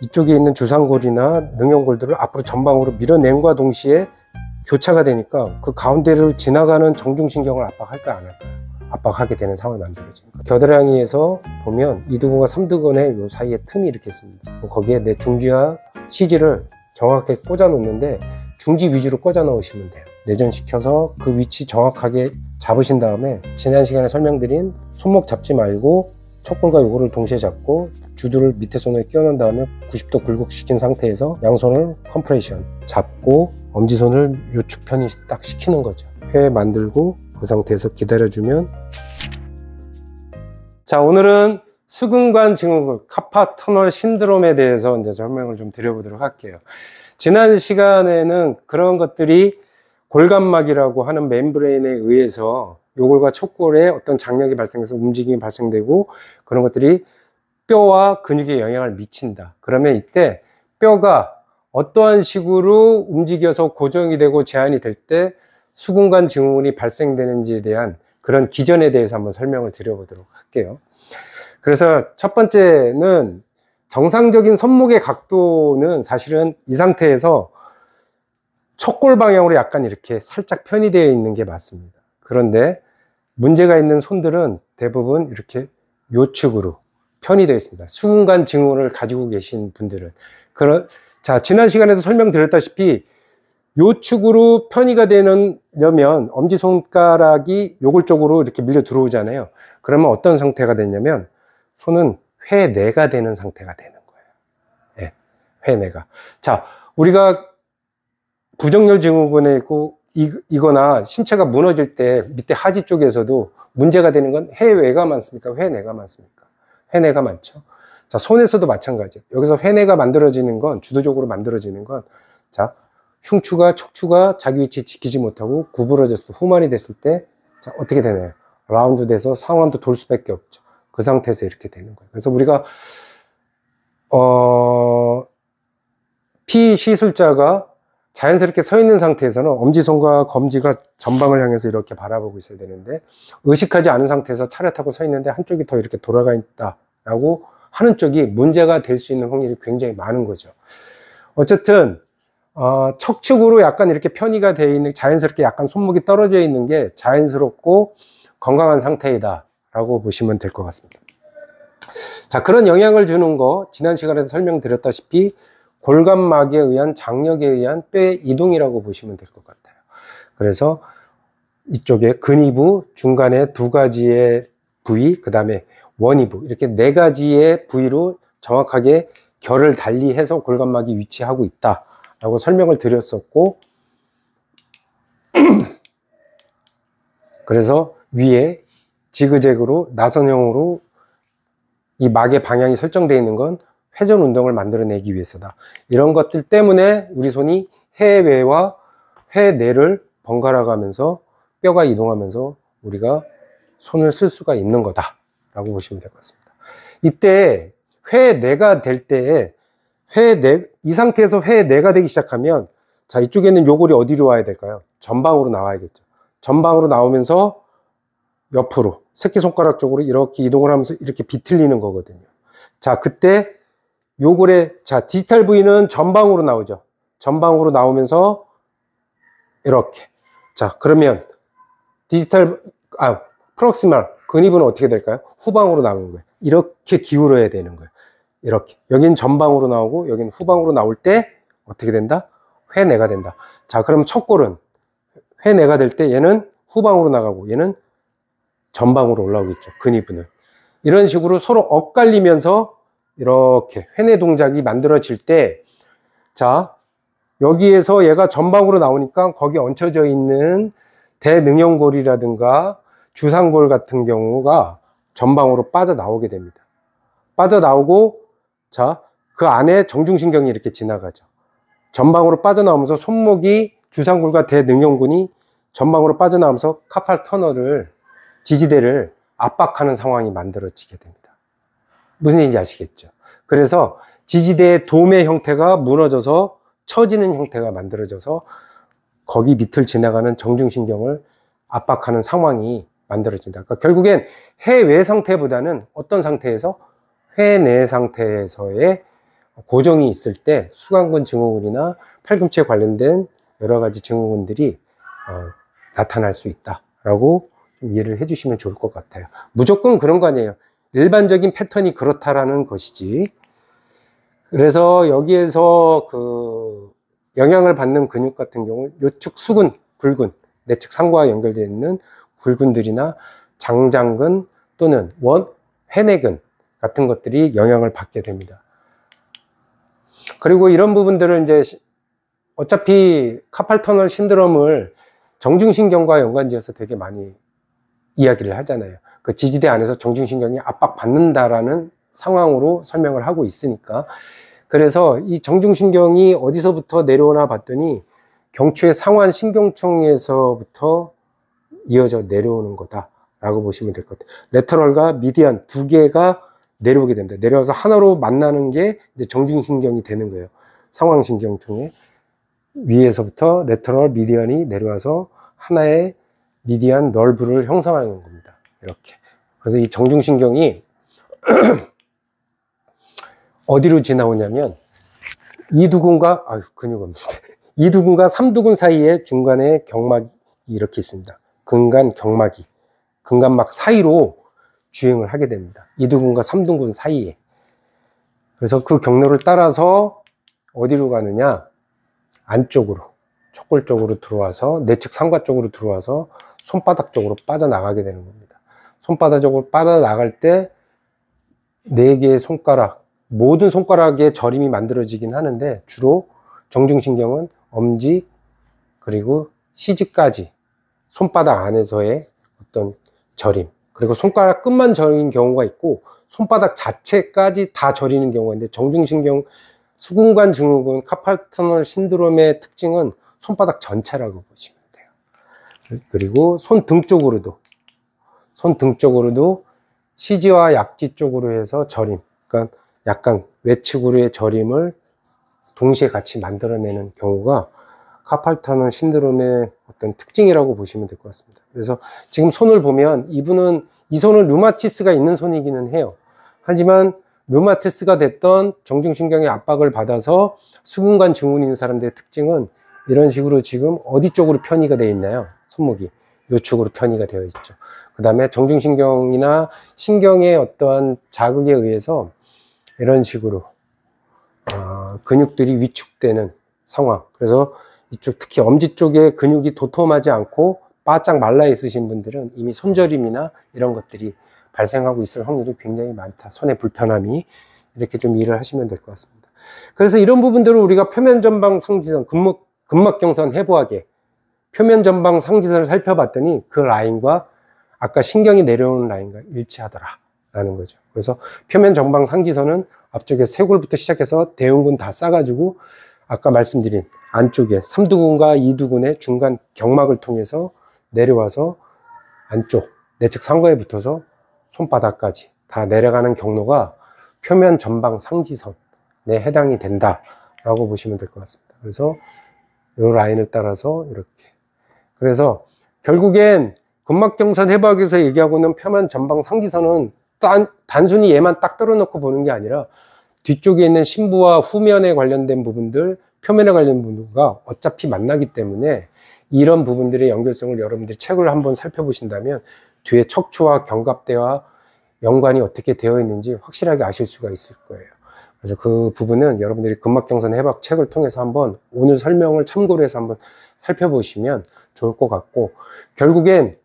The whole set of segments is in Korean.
이쪽에 있는 주상골이나 능형골들을 앞으로 전방으로 밀어냄과 동시에 교차가 되니까 그 가운데를 지나가는 정중신경을 압박할까 안 할까요? 압박하게 되는 상황이 만들어집니다. 겨드랑이에서 보면 2두근과 3두근의 요 사이에 틈이 이렇게 있습니다. 거기에 내 중지와 치지를 정확하게 꽂아 놓는데 중지 위주로 꽂아 넣으시면 돼요. 내전시켜서 그 위치 정확하게 잡으신 다음에 지난 시간에 설명드린 손목 잡지 말고 척골과 요거를 동시에 잡고 주두를 밑에 손에 끼워 넣은 다음에 90도 굴곡시킨 상태에서 양손을 컴프레션 잡고 엄지손을 요축편이 딱 시키는 거죠. 회 만들고 그 상태에서 기다려주면, 자, 오늘은 수근관 증후군 카파 터널 신드롬에 대해서 이제 설명을 좀 드려보도록 할게요. 지난 시간에는 그런 것들이 골감막이라고 하는 멤브레인에 의해서 요골과 척골에 어떤 장력이 발생해서 움직임이 발생되고 그런 것들이 뼈와 근육에 영향을 미친다. 그러면 이때 뼈가 어떠한 식으로 움직여서 고정이 되고 제한이 될 때 수근관 증후군이 발생되는지에 대한 그런 기전에 대해서 한번 설명을 드려보도록 할게요. 그래서 첫 번째는 정상적인 손목의 각도는 사실은 이 상태에서 척골 방향으로 약간 이렇게 살짝 편이 되어 있는 게 맞습니다. 그런데 문제가 있는 손들은 대부분 이렇게 요축으로 편이 되어 있습니다. 수근관 증후군을 가지고 계신 분들은. 자, 지난 시간에도 설명드렸다시피 요축으로 편의가 되려면 엄지손가락이 요골 쪽으로 이렇게 밀려 들어오잖아요. 그러면 어떤 상태가 되냐면 손은 회내가 되는 상태가 되는 거예요. 네, 회내가. 자, 우리가 부정렬 증후군에 이거나 신체가 무너질 때 밑에 하지 쪽에서도 문제가 되는 건 회외가 많습니까? 회내가 많습니까? 회내가 많죠. 자, 손에서도 마찬가지예요. 여기서 회내가 만들어지는 건, 주도적으로 만들어지는 건, 자, 흉추가, 척추가 자기 위치 지키지 못하고 구부러져서 후만이 됐을 때, 자, 어떻게 되나요? 라운드 돼서 상완도 돌 수밖에 없죠. 그 상태에서 이렇게 되는 거예요. 그래서 우리가, 피시술자가 자연스럽게 서 있는 상태에서는 엄지손과 검지가 전방을 향해서 이렇게 바라보고 있어야 되는데, 의식하지 않은 상태에서 차렷하고 서 있는데 한쪽이 더 이렇게 돌아가 있다라고 하는 쪽이 문제가 될 수 있는 확률이 굉장히 많은 거죠. 어쨌든 척축으로 약간 이렇게 편의가 되어 있는, 자연스럽게 약간 손목이 떨어져 있는 게 자연스럽고 건강한 상태이다 라고 보시면 될 것 같습니다. 자, 그런 영향을 주는 거 지난 시간에도 설명드렸다시피 골감막에 의한 장력에 의한 뼈의 이동이라고 보시면 될 것 같아요. 그래서 이쪽에 근위부, 중간에 두 가지의 부위, 그 다음에 원위부, 이렇게 네 가지의 부위로 정확하게 결을 달리해서 골감막이 위치하고 있다라고 설명을 드렸었고, 그래서 위에 지그재그로 나선형으로 이 막의 방향이 설정되어 있는 건 회전 운동을 만들어내기 위해서다. 이런 것들 때문에 우리 손이 회외와 회내를 번갈아 가면서 뼈가 이동하면서 우리가 손을 쓸 수가 있는 거다 라고 보시면 될 것 같습니다. 이때 회내가 될 때 이 상태에서 회내가 되기 시작하면, 자, 이쪽에는 요골이 어디로 와야 될까요? 전방으로 나와야겠죠. 전방으로 나오면서 옆으로 새끼손가락 쪽으로 이렇게 이동을 하면서 이렇게 비틀리는 거거든요. 자, 그때 요골의, 자, 디지털 부위는 전방으로 나오죠. 전방으로 나오면서 이렇게. 자, 그러면 프록시멀 근위부는 어떻게 될까요? 후방으로 나오는 거예요. 이렇게 기울어야 되는 거예요. 이렇게. 여긴 전방으로 나오고 여긴 후방으로 나올 때 어떻게 된다? 회내가 된다. 자, 그럼 척골은 회내가 될 때 얘는 후방으로 나가고 얘는 전방으로 올라오겠죠. 근위부는. 이런 식으로 서로 엇갈리면서 이렇게 회내 동작이 만들어질 때, 자, 여기에서 얘가 전방으로 나오니까 거기 얹혀져 있는 대능형골이라든가 주상골 같은 경우가 전방으로 빠져나오게 됩니다. 빠져나오고, 자, 그 안에 정중신경이 이렇게 지나가죠. 전방으로 빠져나오면서 손목이 주상골과 대능형근이 전방으로 빠져나오면서 카팔 터널을, 지지대를 압박하는 상황이 만들어지게 됩니다. 무슨 얘기인지 아시겠죠? 그래서 지지대의 도매 형태가 무너져서 처지는 형태가 만들어져서 거기 밑을 지나가는 정중신경을 압박하는 상황이 만들어진다. 그러니까 결국엔 해외 상태보다는 어떤 상태에서? 회내 상태에서의 고정이 있을 때 수강근 증후군이나 팔꿈치에 관련된 여러 가지 증후군들이 나타날 수 있다라고 좀 이해를 해주시면 좋을 것 같아요. 무조건 그런 거 아니에요. 일반적인 패턴이 그렇다라는 것이지. 그래서 여기에서 그 영향을 받는 근육 같은 경우 요측 수근, 굴근, 내측 상과와 연결되어 있는 굴근들이나 장장근 또는 회내근 같은 것들이 영향을 받게 됩니다. 그리고 이런 부분들을 이제 어차피 카팔 터널 신드롬을 정중신경과 연관지어서 되게 많이 이야기를 하잖아요. 그 지지대 안에서 정중신경이 압박받는다라는 상황으로 설명을 하고 있으니까. 그래서 이 정중신경이 어디서부터 내려오나 봤더니 경추의 상완 신경총에서부터 이어져 내려오는 거다라고 보시면 될 것 같아요. 레터럴과 미디안 두 개가 내려오게 됩니다. 내려와서 하나로 만나는 게 이제 정중신경이 되는 거예요. 상완신경총에 위에서부터 레터럴 미디안이 내려와서 하나의 미디안 널브를 형성하는 겁니다. 이렇게. 그래서 이 정중신경이 어디로 지나오냐면 이두근과 이두근과 삼두근 사이에 중간에 경막이 이렇게 있습니다. 근간 경막이 근간막 사이로 주행을 하게 됩니다. 이두근과 삼두근 사이에. 그래서 그 경로를 따라서 어디로 가느냐? 안쪽으로, 척골 쪽으로 들어와서 내측 상과 쪽으로 들어와서 손바닥 쪽으로 빠져나가게 되는 겁니다. 손바닥 쪽으로 빠져나갈 때 4개의 손가락, 모든 손가락에 저림이 만들어지긴 하는데 주로 정중신경은 엄지 그리고 시지까지 손바닥 안에서의 어떤 저림, 그리고 손가락 끝만 저리는 경우가 있고 손바닥 자체까지 다 저리는 경우가 있는데 정중신경 수근관 증후군 카팔 터널 신드롬의 특징은 손바닥 전체라고 보시면 돼요. 그리고 손등 쪽으로도 시지와 약지 쪽으로 해서 저림, 그러니까 약간 외측으로의 저림을 동시에 같이 만들어내는 경우가 카팔 터널 신드롬의 어떤 특징이라고 보시면 될 것 같습니다. 그래서 지금 손을 보면 이분은 이 손은 류마티스가 있는 손이기는 해요. 하지만 류마티스가 됐던 정중신경의 압박을 받아서 수근관 증후군 있는 사람들의 특징은 이런 식으로 지금 어디 쪽으로 편의가 되어 있나요? 손목이 요축으로 편의가 되어 있죠. 그 다음에 정중신경이나 신경의 어떠한 자극에 의해서 이런 식으로 근육들이 위축되는 상황. 그래서 이쪽 특히 엄지 쪽에 근육이 도톰하지 않고 바짝 말라 있으신 분들은 이미 손저림이나 이런 것들이 발생하고 있을 확률이 굉장히 많다. 손의 불편함이. 이렇게 좀 이해를 하시면 될 것 같습니다. 그래서 이런 부분들을 우리가 표면 전방 상지선, 근막경선 해부학에 표면 전방 상지선을 살펴봤더니 그 라인과 아까 신경이 내려오는 라인과 일치하더라 라는 거죠. 그래서 표면 전방 상지선은 앞쪽에 쇄골부터 시작해서 대흉근 다 싸가지고 아까 말씀드린 안쪽에 삼두근과 이두근의 중간 경막을 통해서 내려와서 안쪽 내측 상과에 붙어서 손바닥까지 다 내려가는 경로가 표면 전방 상지선에 해당이 된다라고 보시면 될 것 같습니다. 그래서 이 라인을 따라서 이렇게. 그래서 결국엔 근막경선 해부학에서 얘기하고는 표면 전방 상지선은 단순히 얘만 딱 떨어놓고 보는 게 아니라 뒤쪽에 있는 심부와 후면에 관련된 부분들, 표면에 관련된 부분과 어차피 만나기 때문에 이런 부분들의 연결성을 여러분들이 책을 한번 살펴보신다면 뒤에 척추와 견갑대와 연관이 어떻게 되어 있는지 확실하게 아실 수가 있을 거예요. 그래서 그 부분은 여러분들이 근막경선 해부학 책을 통해서 한번 오늘 설명을 참고로 해서 한번 살펴보시면 좋을 것 같고, 결국엔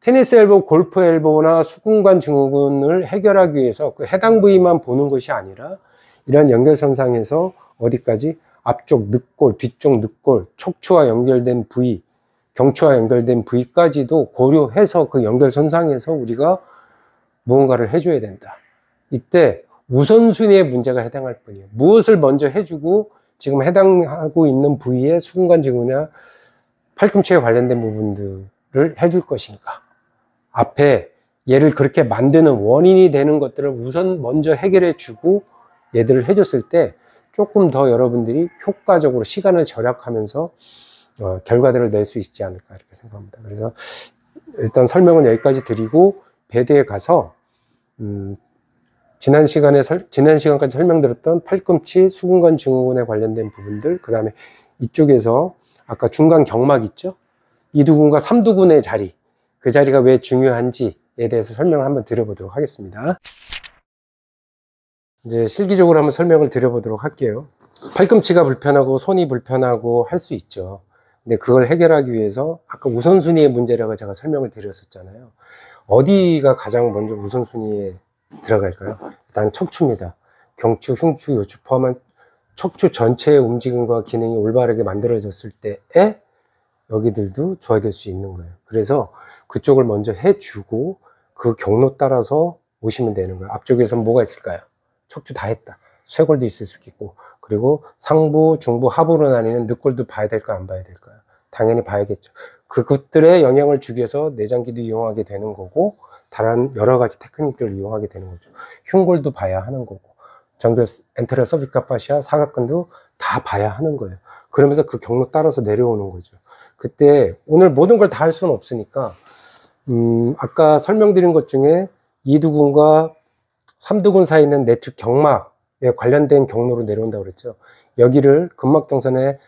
테니스 엘보, 골프 엘보나 수근관 증후군을 해결하기 위해서 그 해당 부위만 보는 것이 아니라 이런 연결선상에서 어디까지 앞쪽 늑골, 뒤쪽 늑골, 척추와 연결된 부위, 경추와 연결된 부위까지도 고려해서 그 연결선상에서 우리가 무언가를 해줘야 된다. 이때 우선순위의 문제가 해당할 뿐이에요. 무엇을 먼저 해주고 지금 해당하고 있는 부위의 수근관 증후나 팔꿈치에 관련된 부분들을 해줄 것인가. 앞에 얘를 그렇게 만드는 원인이 되는 것들을 우선 먼저 해결해 주고 얘들을 해줬을 때 조금 더 여러분들이 효과적으로 시간을 절약하면서 결과들을 낼 수 있지 않을까 이렇게 생각합니다. 그래서 일단 설명은 여기까지 드리고 배드에 가서 지난 시간까지 설명드렸던 팔꿈치, 수근관 증후군에 관련된 부분들, 그 다음에 이쪽에서 아까 중간 경막 있죠? 이두근과 삼두근의 자리, 그 자리가 왜 중요한지에 대해서 설명을 한번 드려보도록 하겠습니다. 이제 실기적으로 한번 설명을 드려보도록 할게요. 팔꿈치가 불편하고 손이 불편하고 할 수 있죠. 근데 그걸 해결하기 위해서 아까 우선순위의 문제라고 제가 설명을 드렸었잖아요. 어디가 가장 먼저 우선순위에 들어갈까요? 일단 척추입니다. 경추, 흉추, 요추 포함한 척추 전체의 움직임과 기능이 올바르게 만들어졌을 때에 여기들도 좋아질 수 있는 거예요. 그래서 그쪽을 먼저 해주고 그 경로 따라서 오시면 되는 거예요. 앞쪽에서는 뭐가 있을까요? 척추 다 했다. 쇄골도 있을 수 있고, 그리고 상부, 중부, 하부로 나뉘는 늑골도 봐야 될까요? 안 봐야 될까요? 당연히 봐야겠죠. 그것들에 영향을 주기 위해서 내장기도 이용하게 되는 거고, 다른 여러 가지 테크닉들을 이용하게 되는 거죠. 흉골도 봐야 하는 거고, 정글 엔테리어 서비컬 파시아, 사각근도 다 봐야 하는 거예요. 그러면서 그 경로 따라서 내려오는 거죠. 그때 오늘 모든 걸 다 할 수는 없으니까 아까 설명드린 것 중에 이두근과 삼두근 사이에 있는 내측 경막에 관련된 경로로 내려온다고 그랬죠. 여기를 근막경선의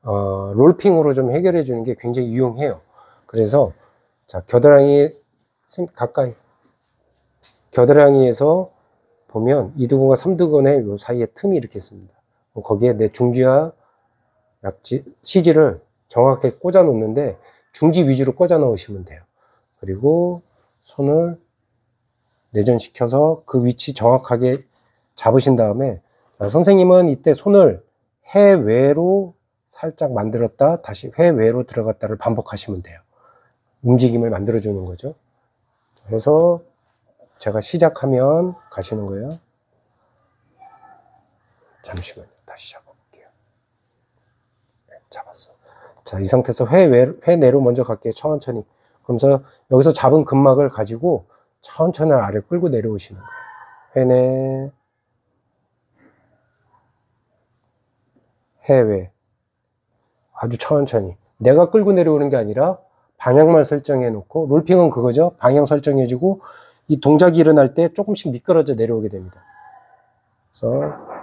롤핑으로 좀 해결해 주는 게 굉장히 유용해요. 그래서 자, 겨드랑이 가까이, 겨드랑이에서 보면 이두근과 삼두근의 요 사이에 틈이 이렇게 있습니다. 거기에 내 중지와 약지, CG를 정확하게 꽂아 놓는데 중지 위주로 꽂아 넣으시면 돼요. 그리고 손을 내전시켜서 그 위치 정확하게 잡으신 다음에, 선생님은 이때 손을 해외로 살짝 만들었다 다시 해외로 들어갔다를 반복하시면 돼요. 움직임을 만들어 주는 거죠. 그래서 제가 시작하면 가시는 거예요. 잠시만요. 다시 잡아볼게요. 네, 잡았어. 자, 이 상태에서 회내로 먼저 갈게요. 천천히. 그러면서 여기서 잡은 근막을 가지고 천천히 아래 끌고 내려오시는 거예요. 회내, 해외. 아주 천천히. 내가 끌고 내려오는 게 아니라 방향만 설정해 놓고, 롤핑은 그거죠. 방향 설정해 주고 이 동작이 일어날 때 조금씩 미끄러져 내려오게 됩니다. 그래서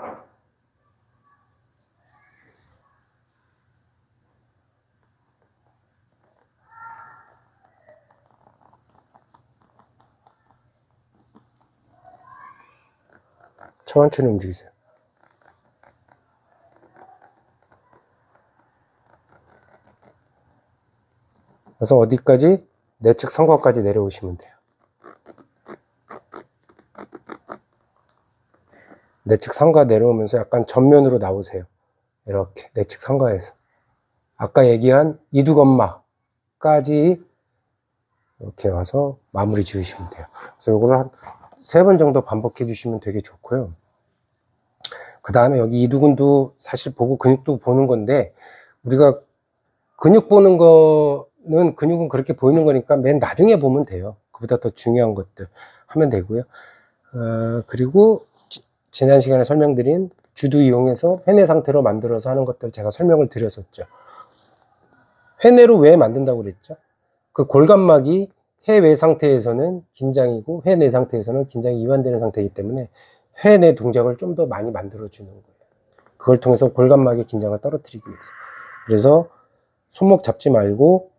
천천히 움직이세요. 그래서 어디까지? 내측 성곽까지 내려오시면 돼요. 내측 상가 내려오면서 약간 전면으로 나오세요. 이렇게 내측 상가에서 아까 얘기한 이두건막까지 이렇게 와서 마무리 지으시면 돼요. 그래서 이걸 한 3번 정도 반복해 주시면 되게 좋고요. 그 다음에 여기 이두근도 사실 보고 근육도 보는 건데, 우리가 근육 보는 거는 근육은 그렇게 보이는 거니까 맨 나중에 보면 돼요. 그보다 더 중요한 것들 하면 되고요. 그리고 지난 시간에 설명드린 주두 이용해서 회내 상태로 만들어서 하는 것들 제가 설명을 드렸었죠. 회내로 왜 만든다고 그랬죠? 그 골감막이 회외 상태에서는 긴장이고 회내 상태에서는 긴장이 이완되는 상태이기 때문에 회내 동작을 좀 더 많이 만들어주는 거예요. 그걸 통해서 골감막의 긴장을 떨어뜨리기 위해서. 그래서 손목 잡지 말고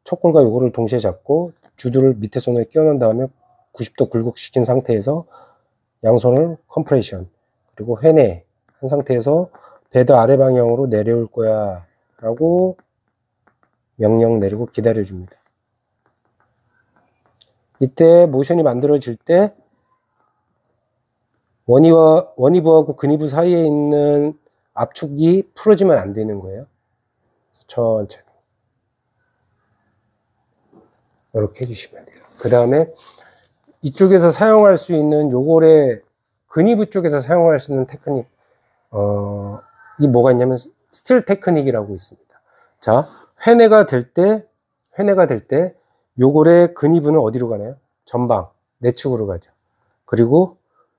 척골과 요거를 동시에 잡고 주두를 밑에 손에 끼워 넣은 다음에 90도 굴곡시킨 상태에서 양손을 컴프레션, 그리고 회내 한 상태에서 베드 아래 방향으로 내려올 거야 라고 명령 내리고 기다려 줍니다. 이때 모션이 만들어질 때 원위부하고 근위부 사이에 있는 압축이 풀어지면 안 되는 거예요. 천천히 이렇게 해주시면 돼요. 그 다음에 이쪽에서 사용할 수 있는 요거의 근위부 쪽에서 사용할 수 있는 테크닉, 이 뭐가 있냐면 스틸 테크닉이라고 있습니다. 자, 회내가 될 때 요거의 근위부는 어디로 가나요? 전방 내측으로 가죠. 그리고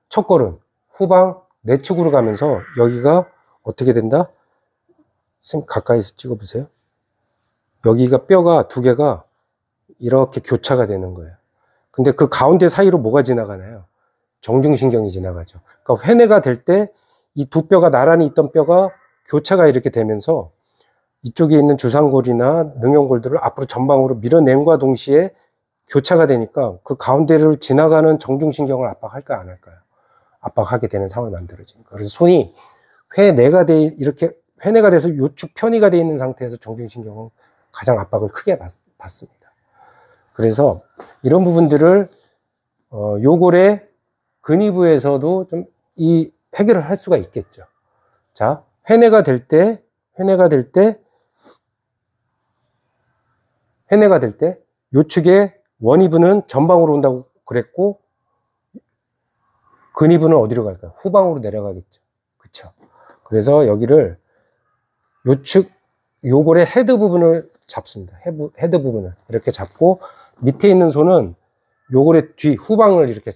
척골은 후방 내측으로 가면서 여기가 어떻게 된다? 선생님 가까이서 찍어보세요. 여기가 뼈가 두 개가 이렇게 교차가 되는 거예요. 근데 그 가운데 사이로 뭐가 지나가나요? 정중신경이 지나가죠. 그러니까 회내가 될 때 이 두 뼈가 나란히 있던 뼈가 교차가 이렇게 되면서 이쪽에 있는 주상골이나 능형골들을 앞으로 전방으로 밀어냄과 동시에 교차가 되니까 그 가운데를 지나가는 정중신경을 압박할까 안 할까요? 압박하게 되는 상황이 만들어집니다. 그래서 손이 이렇게 회내가 돼서 요축 편의가 되어 있는 상태에서 정중신경은 가장 압박을 크게 받습니다. 그래서 이런 부분들을 요골의 근위부에서도 좀 이 해결을 할 수가 있겠죠. 자, 회내가 될 때 요축의 원위부는 전방으로 온다고 그랬고 근위부는 어디로 갈까요? 후방으로 내려가겠죠. 그쵸? 그래서 여기를 요골의 헤드 부분을 잡습니다. 헤드 부분을 이렇게 잡고 밑에 있는 손은 요골의 후방을 이렇게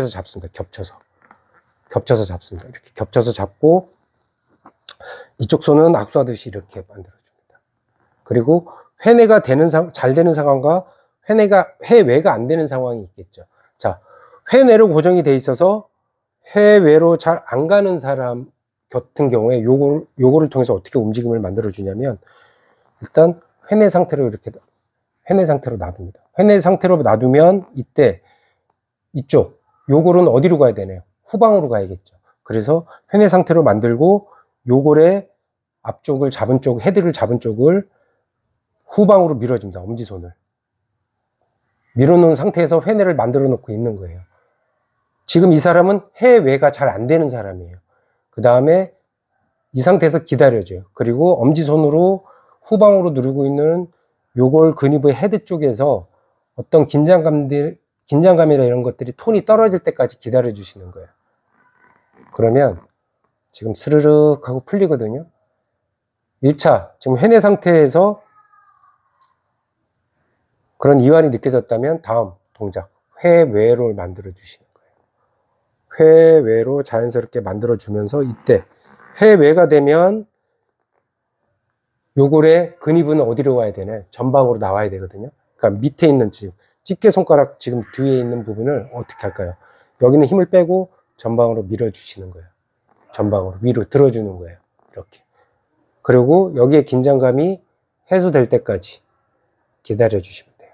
해서 잡습니다. 겹쳐서 잡습니다. 이렇게 겹쳐서 잡고 이쪽 손은 악수하듯이 이렇게 만들어줍니다. 그리고 회내가 잘 되는 상황과 회외가 안 되는 상황이 있겠죠. 자, 회내로 고정이 돼 있어서 회외로 잘 안 가는 사람 같은 경우에 요거를 통해서 어떻게 움직임을 만들어 주냐면 일단 회내 상태로 놔둡니다. 회내 상태로 놔두면 이때 이쪽 요골은 어디로 가야 되나요? 후방으로 가야겠죠. 그래서 회내 상태로 만들고 요골의 앞쪽을 잡은 쪽, 헤드를 잡은 쪽을 후방으로 밀어줍니다. 엄지손을 밀어놓은 상태에서 회내를 만들어 놓고 있는 거예요. 지금 이 사람은 회외가 잘 안 되는 사람이에요. 그 다음에 이 상태에서 기다려줘요. 그리고 엄지손으로 후방으로 누르고 있는 요골 근위부의 헤드 쪽에서 어떤 긴장감이나 이런 것들이 톤이 떨어질 때까지 기다려 주시는 거예요. 그러면 지금 스르륵 하고 풀리거든요. 1차 지금 회내 상태에서 그런 이완이 느껴졌다면 다음 동작 회외로 만들어 주시는 거예요. 회외로 자연스럽게 만들어 주면서 이때 회외가 되면 요골의 근위부는 어디로 와야 되나요? 전방으로 나와야 되거든요. 그러니까 밑에 있는 지금 집게 손가락 지금 뒤에 있는 부분을 어떻게 할까요? 여기는 힘을 빼고 전방으로 밀어 주시는 거예요. 전방으로 위로 들어주는 거예요. 이렇게. 그리고 여기에 긴장감이 해소될 때까지 기다려 주시면 돼요.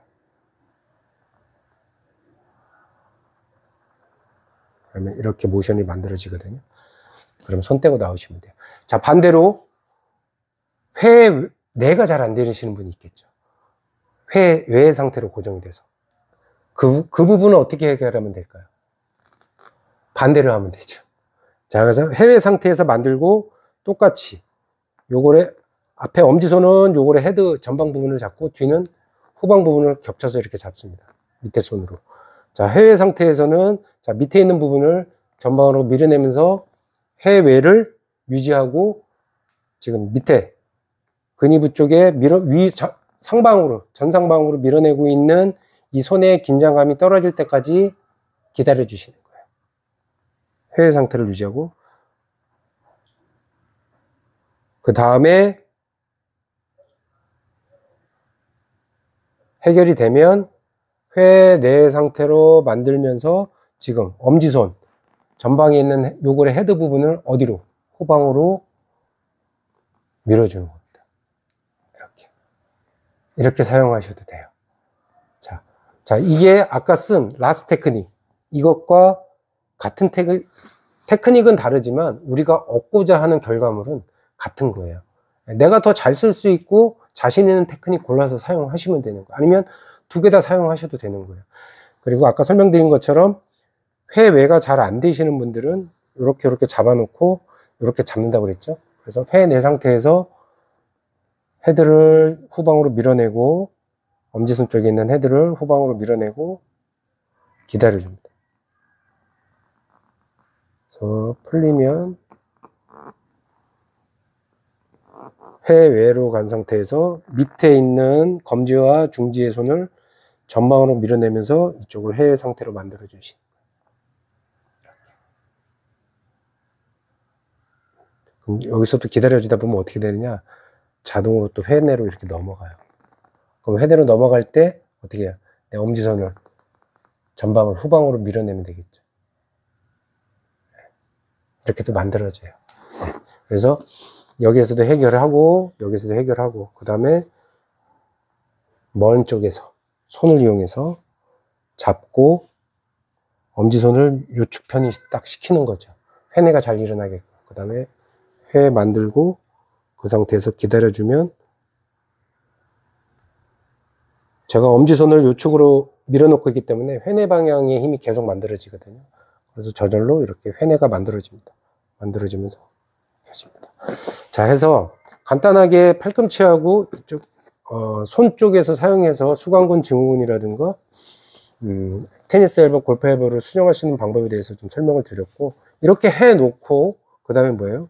그러면 이렇게 모션이 만들어지거든요. 그럼 손 떼고 나오시면 돼요. 자, 반대로 회내가 잘 안 되시는 분이 있겠죠. 회외 상태로 고정이 돼서. 그 부분은 어떻게 해결하면 될까요? 반대로 하면 되죠. 자, 그래서 회외 상태에서 만들고 똑같이 요거를 앞에 엄지손은 요거를 헤드 전방 부분을 잡고 뒤는 후방 부분을 겹쳐서 이렇게 잡습니다. 밑에 손으로. 자, 회외 상태에서는 자, 밑에 있는 부분을 전방으로 밀어내면서 회외를 유지하고 지금 밑에 근위부 쪽에 전상방으로 밀어내고 있는 이 손의 긴장감이 떨어질 때까지 기다려 주시는 거예요. 회외 상태를 유지하고 그 다음에 해결이 되면 회내 상태로 만들면서 지금 엄지손 전방에 있는 요골의 헤드 부분을 어디로? 후방으로 밀어주는 겁니다. 이렇게 사용하셔도 돼요. 자, 이게 아까 쓴 라스 테크닉 이것과 같은 테크닉은 다르지만 우리가 얻고자 하는 결과물은 같은 거예요. 내가 더 잘 쓸 수 있고 자신 있는 테크닉 골라서 사용하시면 되는 거예요. 아니면 두 개 다 사용하셔도 되는 거예요. 그리고 아까 설명드린 것처럼 회외가 잘 안 되시는 분들은 이렇게 잡아놓고 이렇게 잡는다고 그랬죠. 그래서 회내 상태에서 헤드를 후방으로 밀어내고 엄지손 쪽에 있는 헤드를 후방으로 밀어내고 기다려줍니다. 그래서 풀리면 회외로 간 상태에서 밑에 있는 검지와 중지의 손을 전방으로 밀어내면서 이쪽을 회 상태로 만들어 주시는 거예요. 그럼 여기서도 기다려주다 보면 어떻게 되느냐? 자동으로 또 회내로 이렇게 넘어가요. 그럼 회내로 넘어갈 때 어떻게 해요? 내 엄지손을 전방을 후방으로 밀어내면 되겠죠. 이렇게도 만들어져요. 네. 그래서 여기에서도 해결하고 여기에서도 해결하고 그 다음에 먼 쪽에서 손을 이용해서 잡고 엄지손을 요축편이 딱 시키는 거죠. 회내가 잘 일어나게끔. 그 다음에 회 만들고 그 상태에서 기다려주면 제가 엄지손을 요축으로 밀어놓고 있기 때문에 회내 방향의 힘이 계속 만들어지거든요. 그래서 저절로 이렇게 회내가 만들어집니다. 만들어지면서 펴집니다. 자, 해서 간단하게 팔꿈치하고 이쪽 손 쪽에서 사용해서 수강근 증후군이라든가 테니스 엘보, 골프 엘보를 수정할 수 있는 방법에 대해서 좀 설명을 드렸고, 이렇게 해 놓고 그 다음에 뭐예요?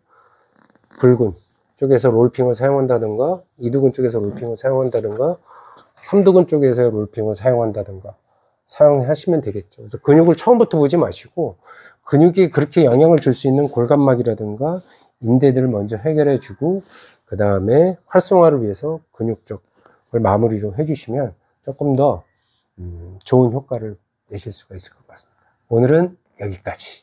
붉은 쪽에서 롤핑을 사용한다든가, 이두근 쪽에서 롤핑을 사용한다든가, 삼두근 쪽에서 롤핑을 사용한다든가 사용하시면 되겠죠. 그래서 근육을 처음부터 보지 마시고 근육이 그렇게 영향을 줄 수 있는 골간막이라든가 인대들을 먼저 해결해 주고 그 다음에 활성화를 위해서 근육 쪽을 마무리로 해주시면 조금 더 좋은 효과를 내실 수가 있을 것 같습니다. 오늘은 여기까지.